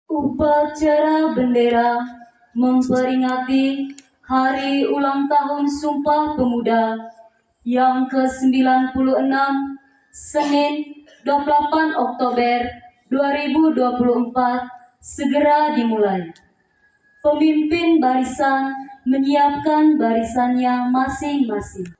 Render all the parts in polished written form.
Upacara bendera memperingati Hari Ulang Tahun Sumpah Pemuda yang ke-96 Senin 28 Oktober 2024 segera dimulai. Pemimpin barisan menyiapkan barisannya masing-masing.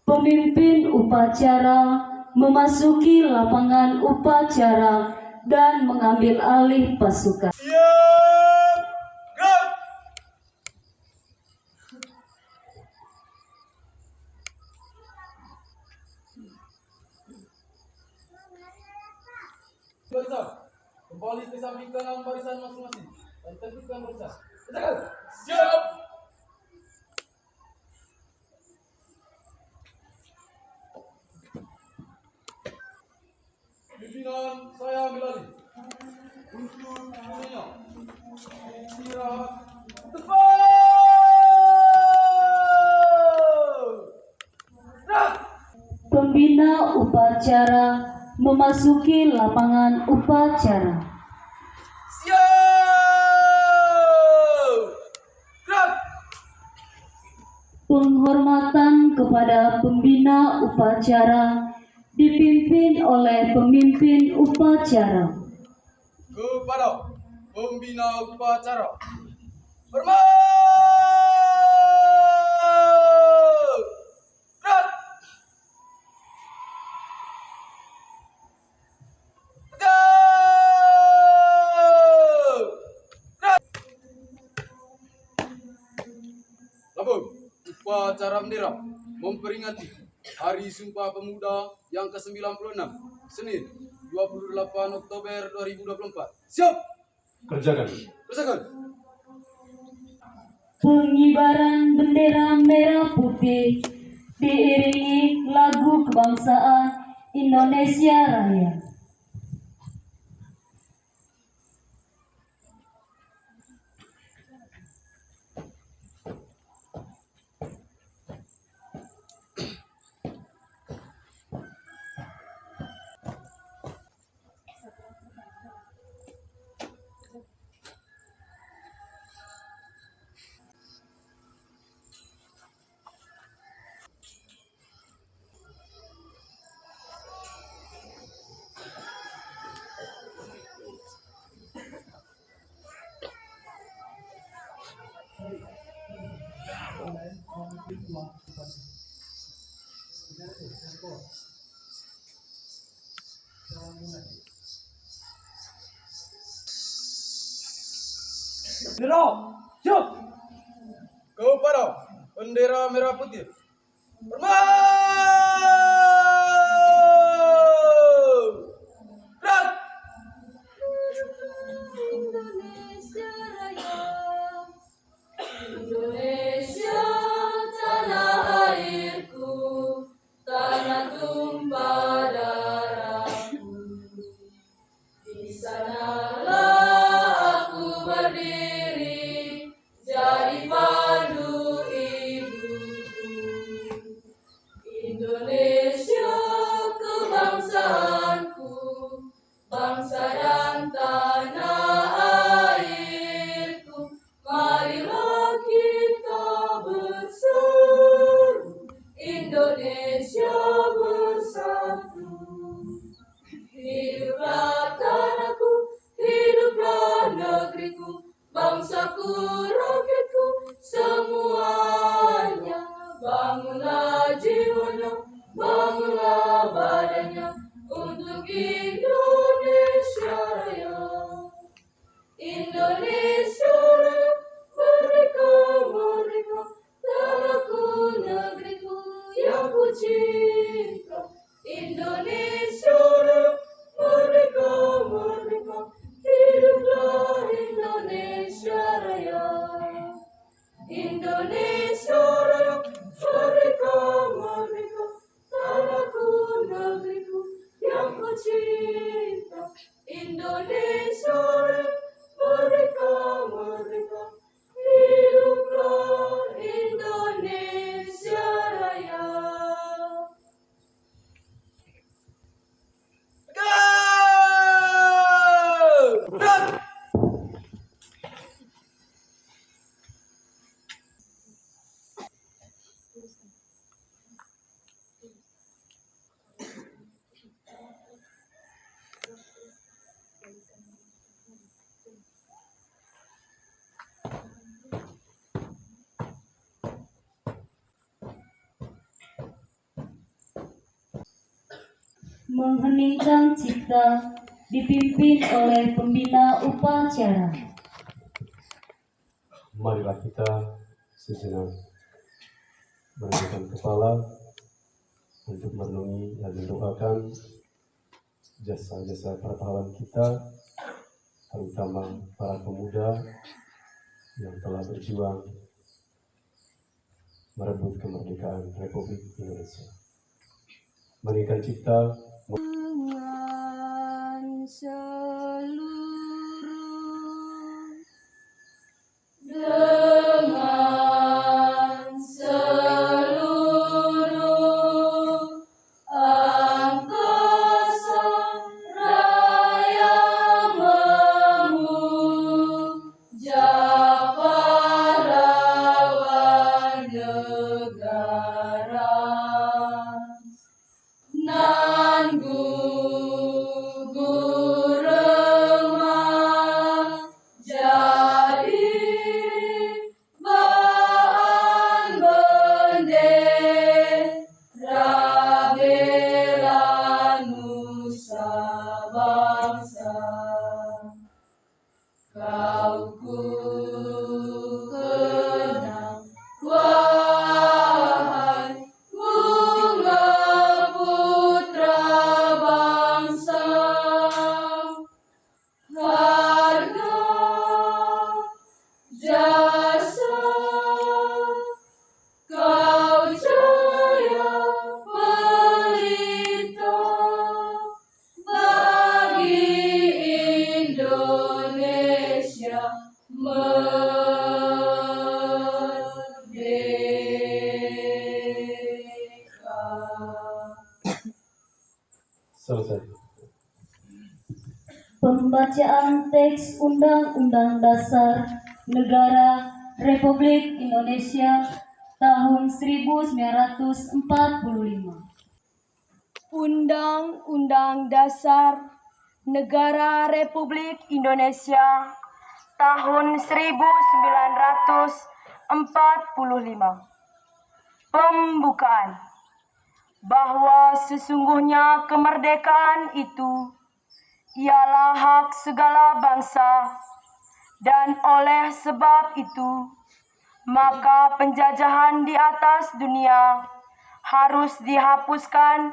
Pemimpin upacara memasuki lapangan upacara dan mengambil alih pasukan. Barisan, kembali ke samping kanan barisan masing-masing dan tentukan barisan. Siap. Pimpinan saya ambil alih. Untuk semuanya, istirahat tepat. Pembina upacara memasuki lapangan upacara. Siap. Gerak. Penghormatan kepada pembina upacara dipimpin oleh pemimpin upacara. Kepada pembina upacara, hormat. Gerak. Labung, upacara bendera memperingati Hari Sumpah Pemuda yang ke-96 Senin 28 Oktober 2024. Siap. Kerjakan. Kerjakan. Pengibaran bendera merah putih diiringi lagu kebangsaan Indonesia Raya. Bendera, siap. Kepada bendera merah putih, hormat. Gerak. Indonesia Raya, Indonesia tanah airku, tanah tumpah darahku. Di sanalah aku berdiri, jadi pandu ibuku. Gerak! Mengheningkan cipta dipimpin oleh pembina upacara. Marilah kita sejenak menundukkan kepala untuk merenungi dan mendoakan jasa-jasa para pahlawan kita, terutama para pemuda yang telah berjuang merebut kemerdekaan Republik Indonesia. Meninggikan cipta Dengan dengan seluruh angkasa raya memuja pahlawan negara. Nan gugur remah jadi bahan bendera bela nusa bangsa. Kau ku kenang, wahai bunga putra bangsa, harga jasa kau jaya pelita bagi Indonesia merdeka. selesai. Pembacaan teks Undang-Undang Dasar Negara Republik Indonesia tahun 1945. Undang-Undang Dasar Negara Republik Indonesia tahun 1945. Pembukaan. Bahwa sesungguhnya kemerdekaan itu ialah hak segala bangsa, dan oleh sebab itu maka penjajahan di atas dunia harus dihapuskan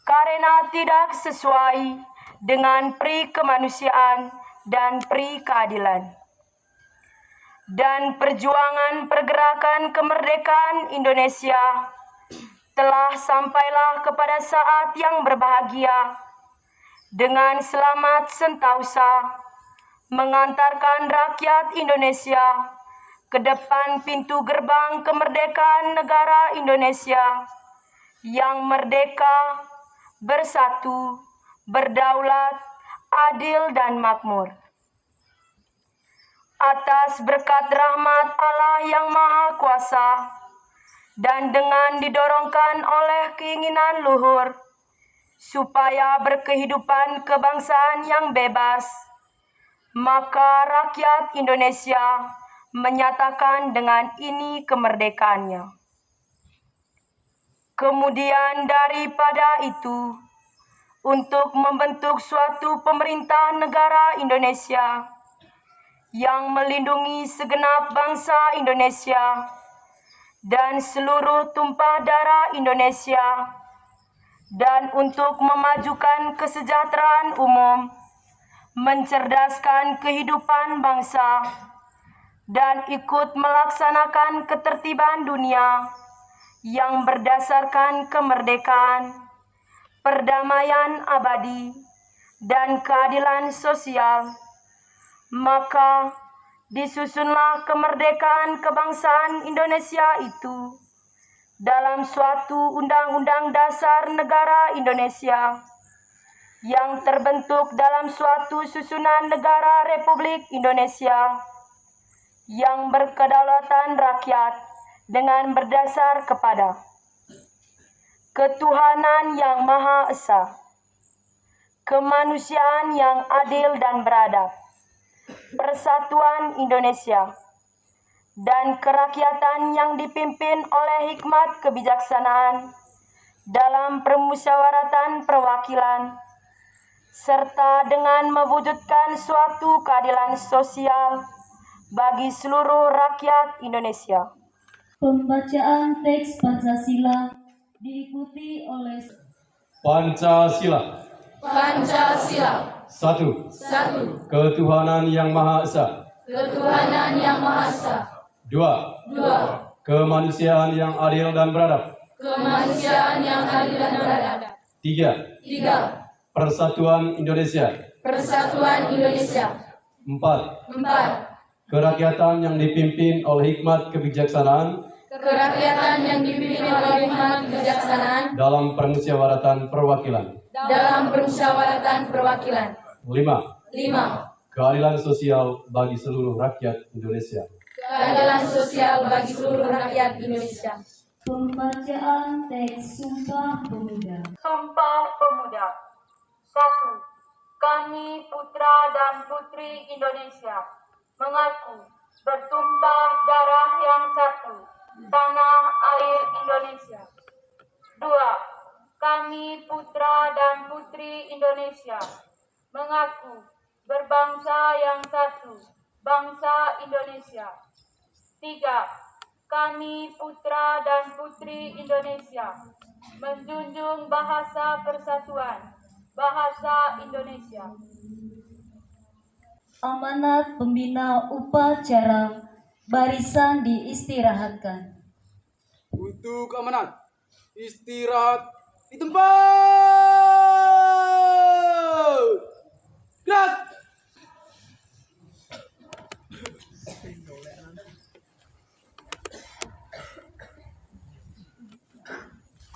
karena tidak sesuai dengan pri kemanusiaan dan pri keadilan. Dan perjuangan pergerakan kemerdekaan Indonesia telah sampailah kepada saat yang berbahagia dengan selamat sentausa mengantarkan rakyat Indonesia ke depan pintu gerbang kemerdekaan negara Indonesia yang merdeka, bersatu, berdaulat, adil dan makmur. Atas berkat rahmat Allah yang Maha Kuasa dan dengan didorongkan oleh keinginan luhur supaya berkehidupan kebangsaan yang bebas, maka rakyat Indonesia menyatakan dengan ini kemerdekaannya. Kemudian daripada itu, untuk membentuk suatu pemerintah negara Indonesia yang melindungi segenap bangsa Indonesia dan seluruh tumpah darah Indonesia, dan untuk memajukan kesejahteraan umum, mencerdaskan kehidupan bangsa, dan ikut melaksanakan ketertiban dunia yang berdasarkan kemerdekaan, perdamaian abadi, dan keadilan sosial, maka disusunlah kemerdekaan kebangsaan Indonesia itu dalam suatu Undang-Undang Dasar Negara Indonesia yang terbentuk dalam suatu susunan negara Republik Indonesia yang berkedaulatan rakyat dengan berdasar kepada ketuhanan yang Maha Esa, kemanusiaan yang adil dan beradab, persatuan Indonesia, dan kerakyatan yang dipimpin oleh hikmat kebijaksanaan dalam permusyawaratan perwakilan, serta dengan mewujudkan suatu keadilan sosial bagi seluruh rakyat Indonesia. Pembacaan teks Pancasila diikuti oleh Pancasila. Pancasila. 1. Ketuhanan yang Maha Esa. Ketuhanan yang Maha Esa. 2. 2. Kemanusiaan yang adil dan beradab. Kemanusiaan yang adil dan beradab. 3. 3. Persatuan Indonesia. Persatuan Indonesia. 4. 4. Kerakyatan yang dipimpin oleh hikmat kebijaksanaan Kerakyatan yang dipimpin oleh hikmat kebijaksanaan dalam permusyawaratan perwakilan. dalam permusyawaratan perwakilan. 5. 5. Keadilan sosial bagi seluruh rakyat Indonesia. Keadilan sosial bagi seluruh rakyat Indonesia. pembacaan teks Sumpah Pemuda. Sumpah Pemuda. 1. Kami putra dan putri Indonesia mengaku bertumpah darah yang satu, tanah air Indonesia. 2. Kami putra dan putri Indonesia mengaku berbangsa yang satu, bangsa Indonesia. 3. Kami putra dan putri Indonesia menjunjung bahasa persatuan, bahasa Indonesia. Amanat pembina upacara barisan diistirahatkan. Untuk amanat, istirahat di tempat. Gerak.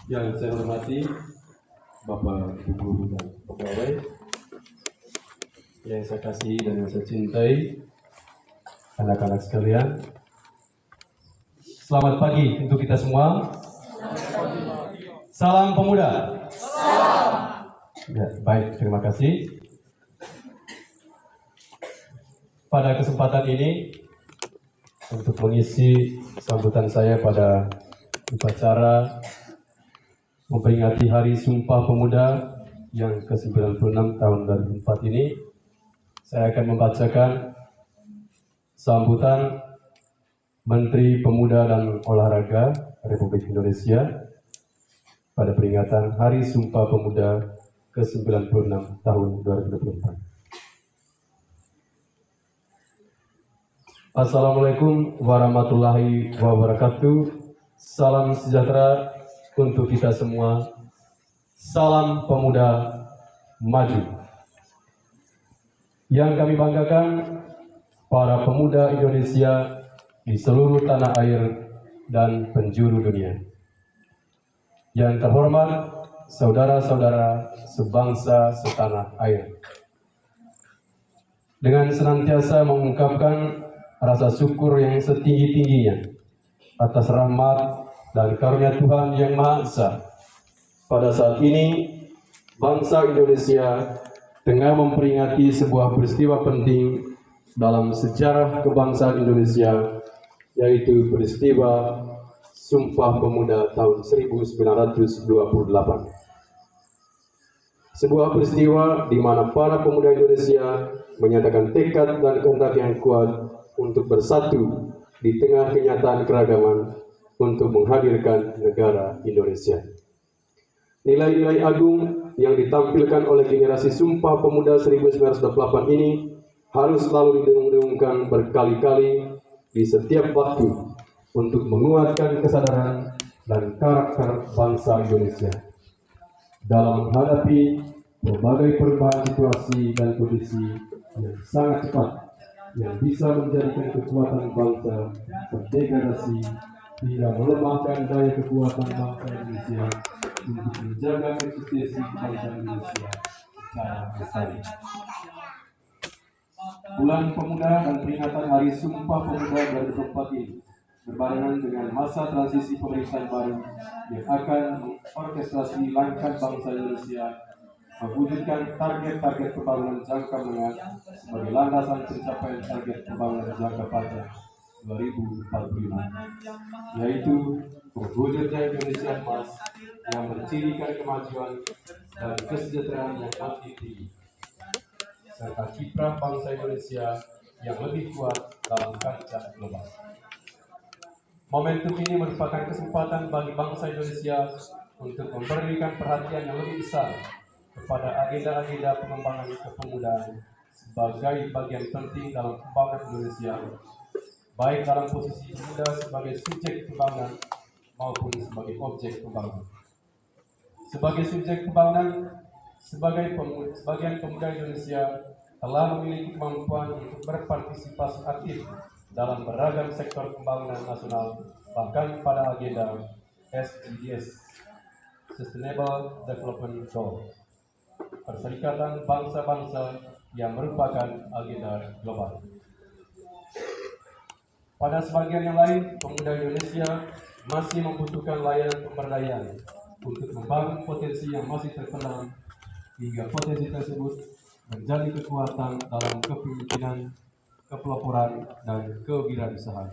Yang saya hormati Bapak, Ibu Guru dan pegawai, yang saya kasihi dan yang saya cintai, anak-anak sekalian. Selamat pagi untuk kita semua. Salam pemuda. Ya, baik, terima kasih. Pada kesempatan ini, untuk mengisi sambutan saya pada upacara memperingati Hari Sumpah Pemuda yang ke-96 tahun 2004 ini, saya akan membacakan sambutan Menteri Pemuda dan Olahraga Republik Indonesia pada peringatan Hari Sumpah Pemuda ke-96 tahun 2024. Assalamualaikum warahmatullahi wabarakatuh. Salam sejahtera untuk kita semua. Salam pemuda maju. Yang kami banggakan, para pemuda Indonesia di seluruh tanah air dan penjuru dunia. Yang terhormat, saudara-saudara sebangsa setanah air. Dengan senantiasa mengungkapkan rasa syukur yang setinggi-tingginya atas rahmat dan karunia Tuhan yang Maha Esa, pada saat ini bangsa Indonesia tengah memperingati sebuah peristiwa penting dalam sejarah kebangsaan Indonesia, yaitu peristiwa Sumpah Pemuda tahun 1928. Sebuah peristiwa di mana para pemuda Indonesia menyatakan tekad dan kehendak yang kuat untuk bersatu di tengah kenyataan keragaman untuk menghadirkan negara Indonesia. Nilai-nilai agung yang ditampilkan oleh generasi Sumpah Pemuda 1928 ini harus selalu didengung-dengungkan berkali-kali di setiap waktu untuk menguatkan kesadaran dan karakter bangsa Indonesia dalam menghadapi berbagai perubahan situasi dan kondisi yang sangat cepat yang bisa menjadikan kekuatan bangsa terdegradasi hingga melemahkan daya kekuatan bangsa Indonesia untuk menjaga eksistensi bangsa Indonesia secara lestari. Bulan Pemuda dan peringatan Hari Sumpah Pemuda 2024 ini berbarengan dengan masa transisi pemerintahan baru yang akan mengorkestrasi langkah bangsa Indonesia mewujudkan target-target pembangunan jangka menengah sebagai landasan pencapaian target pembangunan jangka panjang 2045, yaitu terwujudnya Indonesia emas yang mencirikan kemajuan dan kesejahteraan yang makin tinggi, serta kiprah bangsa Indonesia yang lebih kuat dalam kancah global. Momentum ini merupakan kesempatan bagi bangsa Indonesia untuk memberikan perhatian yang lebih besar kepada agenda-agenda pengembangan kepemudaan sebagai bagian penting dalam pembangunan Indonesia, baik dalam posisi pemuda sebagai subjek pembangunan maupun sebagai objek pembangunan. Sebagai subjek pembangunan, sebagian pemuda Indonesia telah memiliki kemampuan untuk berpartisipasi aktif dalam beragam sektor pembangunan nasional, bahkan pada agenda SDGs, Sustainable Development Goals, Perserikatan Bangsa-Bangsa yang merupakan agenda global. Pada sebagian yang lain, pemuda Indonesia masih membutuhkan layanan pemberdayaan untuk membangun potensi yang masih terpendam, hingga potensi tersebut menjadi kekuatan dalam kepemimpinan, kepeloporan, dan kewirausahaan.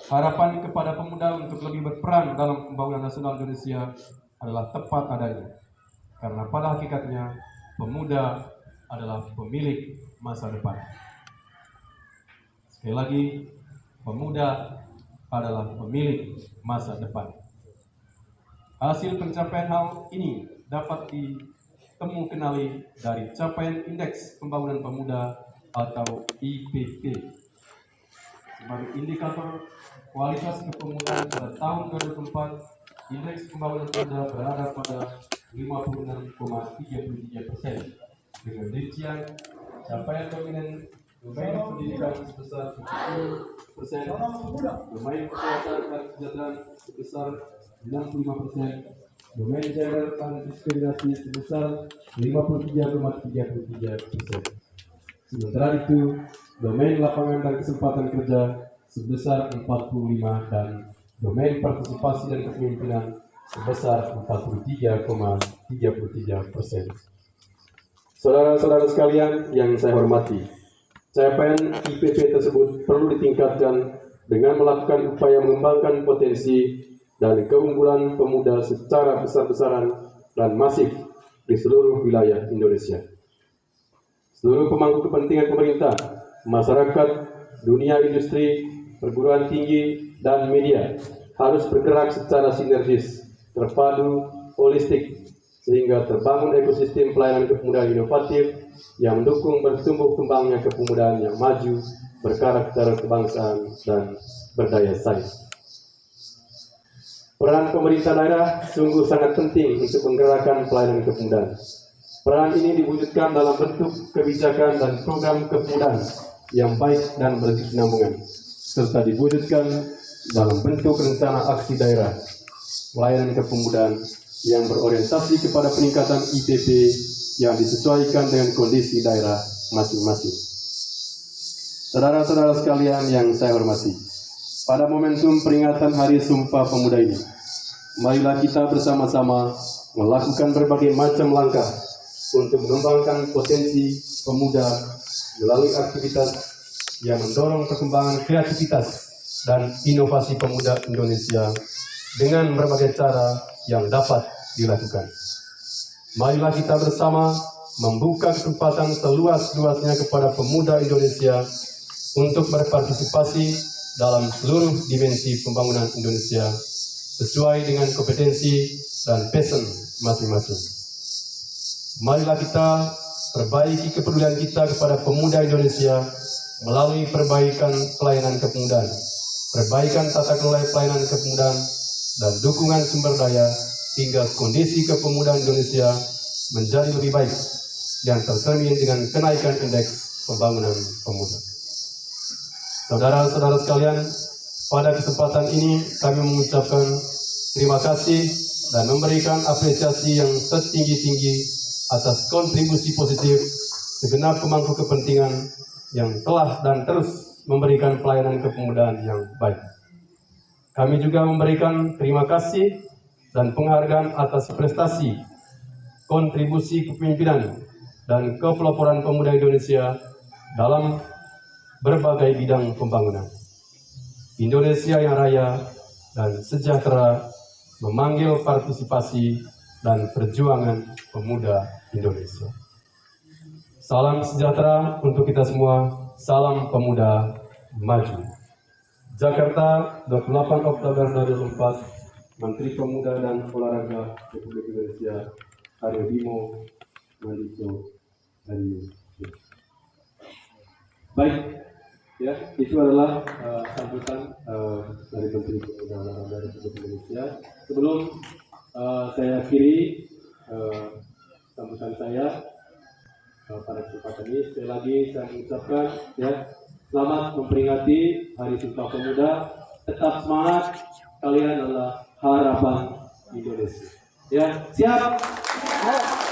Harapan kepada pemuda untuk lebih berperan dalam pembangunan nasional Indonesia adalah tepat adanya, karena pada hakikatnya pemuda adalah pemilik masa depan. Sekali lagi, pemuda adalah pemilik masa depan. Hasil pencapaian hal ini dapat ditemukanali dari capaian Indeks Pembangunan Pemuda atau IPP. Sebagai indikator kualitas kepemudaan pada tahun 2004, Indeks Pembangunan Pemuda berada pada 56,33% dengan rincian capaian dominan domain pendidikan sebesar 70%, domain kesehatan dan kesejahteraan sebesar 65%, domain gender dan diskriminasi sebesar 53,33%. Sementara itu, domain lapangan dan kesempatan kerja sebesar 45% dan domain partisipasi dan kepemimpinan sebesar 43,33%. Saudara-saudara sekalian yang saya hormati, capaian IPP tersebut perlu ditingkatkan dengan melakukan upaya mengembangkan potensi dan keunggulan pemuda secara besar-besaran dan masif di seluruh wilayah Indonesia. Seluruh pemangku kepentingan pemerintah, masyarakat, dunia industri, perguruan tinggi, dan media harus bergerak secara sinergis, terpadu, holistik, sehingga terbangun ekosistem pelayanan kepemudaan inovatif yang mendukung bertumbuh kembangnya kepemudaan yang maju, berkarakter kebangsaan, dan berdaya saing. Peran pemerintah daerah sungguh sangat penting untuk menggerakkan pelayanan kepemudaan. Peran ini diwujudkan dalam bentuk kebijakan dan program kepemudaan yang baik dan berkesinambungan, serta diwujudkan dalam bentuk rencana aksi daerah pelayanan kepemudaan yang berorientasi kepada peningkatan IPP yang disesuaikan dengan kondisi daerah masing-masing. Saudara-saudara sekalian yang saya hormati, pada momentum peringatan Hari Sumpah Pemuda ini, marilah kita bersama-sama melakukan berbagai macam langkah untuk mengembangkan potensi pemuda melalui aktivitas yang mendorong perkembangan kreativitas dan inovasi pemuda Indonesia dengan berbagai cara yang dapat dilakukan. Marilah kita bersama membuka kesempatan seluas-luasnya kepada pemuda Indonesia untuk berpartisipasi dalam seluruh dimensi pembangunan Indonesia sesuai dengan kompetensi dan passion masing-masing. Marilah kita perbaiki kepedulian kita kepada pemuda Indonesia melalui perbaikan pelayanan kepemudaan, perbaikan tata kelola pelayanan kepemudaan, dan dukungan sumber daya hingga kondisi kepemudaan Indonesia menjadi lebih baik yang tercermin dengan kenaikan indeks pembangunan pemuda. Saudara-saudara sekalian, pada kesempatan ini kami mengucapkan terima kasih dan memberikan apresiasi yang setinggi-tinggi atas kontribusi positif segenap pemangku kepentingan yang telah dan terus memberikan pelayanan kepemudaan yang baik. Kami juga memberikan terima kasih dan penghargaan atas prestasi, kontribusi kepemimpinan, dan kepeloporan pemuda Indonesia dalam berbagai bidang pembangunan. Indonesia yang raya dan sejahtera memanggil partisipasi dan perjuangan pemuda Indonesia. Salam sejahtera untuk kita semua, salam pemuda maju. Jakarta, 28 Oktober 2004, Menteri Pemuda dan Olahraga Republik Indonesia, Aryo Bimo Mandito Aryo. Baik, ya, itu adalah sambutan dari Menteri Pemuda dan Olahraga Republik Indonesia. Sebelum saya akhiri sambutan saya pada kesempatan ini, sekali lagi saya mengucapkan ya, selamat memperingati Hari Sumpah Pemuda. Tetap semangat, kalian adalah harapan Indonesia. Ya, siap?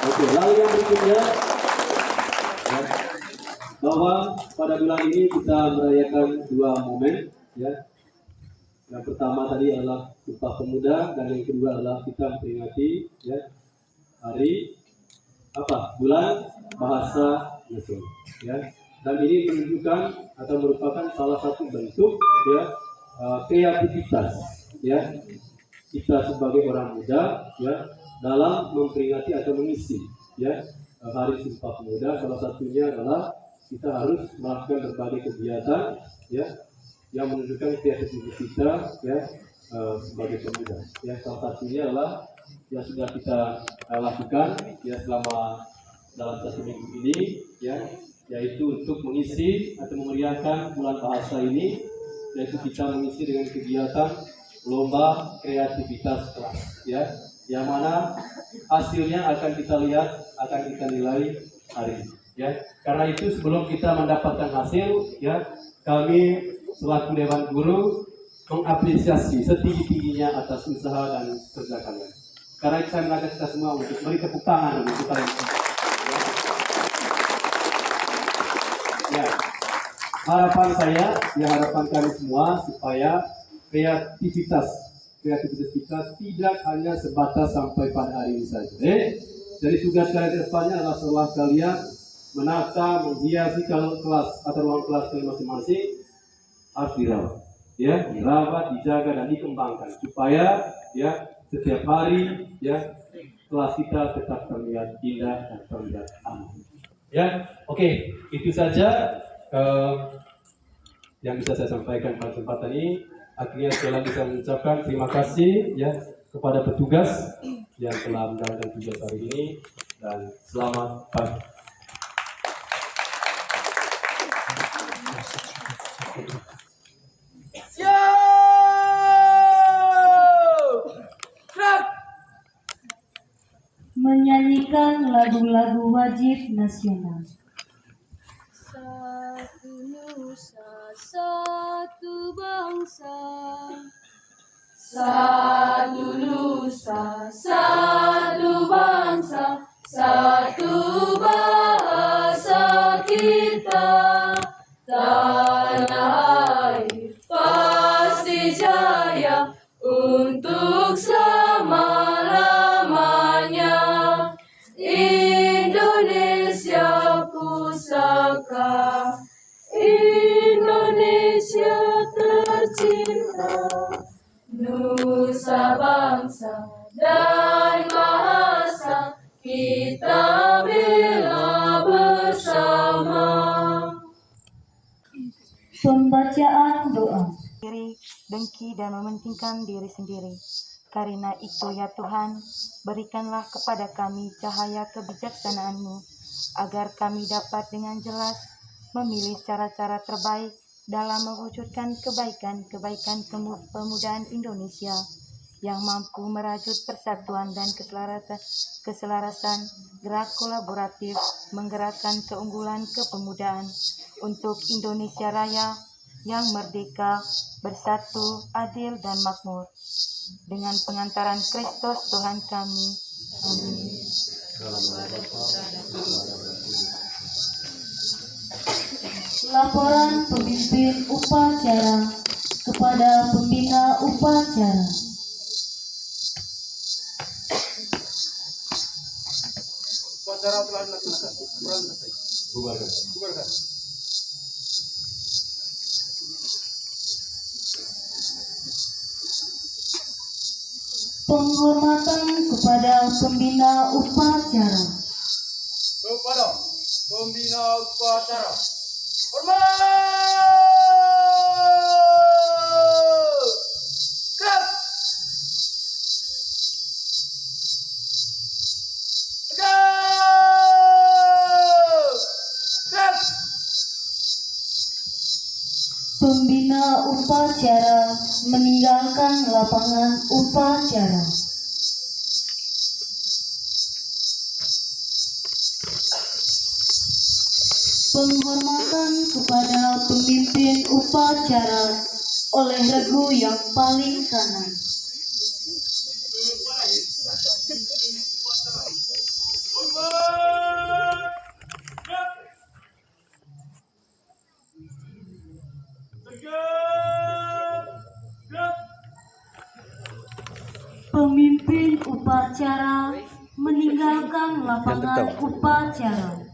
Oke, lalu yang berikutnya, ya, bahwa pada bulan ini kita merayakan dua momen. Ya. Yang pertama tadi adalah Sumpah Pemuda, dan yang kedua adalah kita memperingati ya, hari bulan bahasa nasional. Ya. Dan ini menunjukkan atau merupakan salah satu bentuk ya, kreativitas ya, kita sebagai orang muda ya, dalam memperingati atau mengisi ya, Hari Sumpah Pemuda. Salah satunya adalah kita harus melakukan berbagai kegiatan ya, yang menunjukkan kreativitas kita ya, sebagai pemuda. Ya, salah satunya adalah yang sudah kita lakukan ya selama dalam 1 minggu ini ya, yaitu untuk mengisi atau memeriahkan bulan bahasa ini, yaitu kita mengisi dengan kegiatan lomba kreativitas kelas ya, yang mana hasilnya akan kita lihat, akan kita nilai hari ini ya. Karena itu sebelum kita mendapatkan hasil ya, kami selaku Dewan Guru mengapresiasi setinggi-tingginya atas usaha dan kerja kalian. Karena itu saya mengajak kita semua untuk beri tepuk tangan untuk kalian semua. Ya, harapan saya, ya harapan kami semua supaya kreativitas kita tidak hanya sebatas sampai pada hari ini saja. Jadi tugas kalian ke depannya adalah setelah kalian menata, menghiasi kelas atau ruang kelas kalian masing-masing, harus dirawat, ya, dirawat, dijaga dan dikembangkan supaya ya setiap hari ya kelas kita tetap terlihat indah dan terlihat aman. Ya, oke, itu saja yang bisa saya sampaikan pada kesempatan ini. Akhirnya sekali lagi saya mengucapkan terima kasih ya kepada petugas yang telah menjalankan tugas hari ini, dan selamat pagi. Menyanyikan lagu-lagu wajib nasional. Satu nusa, satu bangsa. Satu nusa, satu bangsa, satu bahasa kita. Tanah air pasti jaya untuk selama-lamanya. Indonesia pusaka, Indonesia tercinta, nusa bangsa dan bahasa kita bela bersama. Pembacaan doa. Diri, dengki dan mementingkan diri sendiri. Karena itu ya Tuhan, berikanlah kepada kami cahaya kebijaksanaan-Mu, agar kami dapat dengan jelas memilih cara-cara terbaik dalam mewujudkan kebaikan-kebaikan pemudaan Indonesia yang mampu merajut persatuan dan keselarasan, gerak kolaboratif, menggerakkan keunggulan kepemudaan untuk Indonesia Raya yang merdeka, bersatu, adil, dan makmur. Dengan pengantaran Kristus Tuhan kami. Amin. Laporan pemimpin upacara kepada pembina upacara. Upacara telah dilaksanakan. Kurang selesai. Bubarkan. Bubarkan. Penghormatan kepada pembina upacara. Kepada pembina upacara. Hormat! Gerak! Tegak! Gerak! Pembina upacara meninggalkan lapangan upacara. Penghormatan kepada pemimpin upacara oleh regu yang paling kanan. Hormat! Gerak! Tegak! Gerak! Pemimpin upacara meninggalkan lapangan upacara.